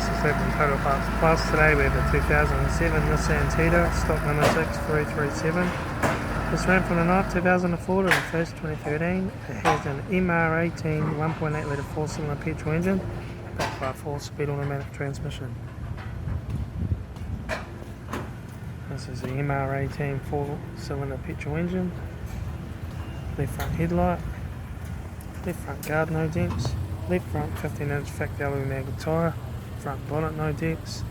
this is Litre Total Parts Plus. Today we have a 2007 Nissan Tiida, stock number 6337. This ran from the night 2004 to the 1st 2013. It has an MR18 1.8 litre 4-cylinder petrol engine backed by a 4-speed automatic transmission. This is the MR18 4-cylinder petrol engine. Left front headlight, left front guard no dents, left front 15-inch factory alloy magnet tyre, front bonnet no dents,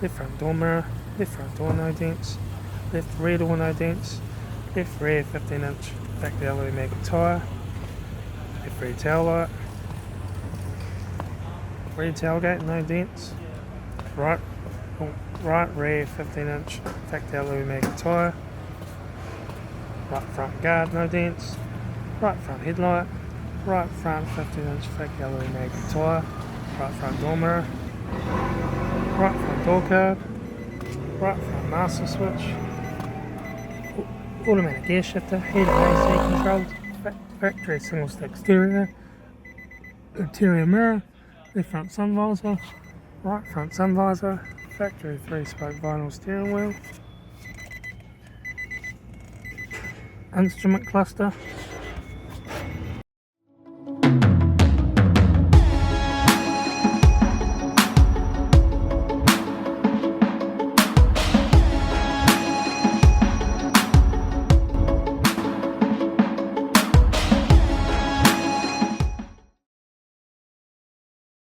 left front door mirror, left front door no dents, left rear door no dents, left rear 15-inch factory alloy magnet tyre, left rear taillight, rear tailgate no dents, right rear 15-inch factory alloy magnet tyre, right front guard no dents, right front headlight, right front 15-inch factory alloy magnet tyre, right front door mirror, right front door card, right front master switch, automatic gear shifter, heated AC controls, factory single stick stereo, interior mirror, left front sun visor, right front sun visor, factory 3-spoke vinyl steering wheel, instrument cluster,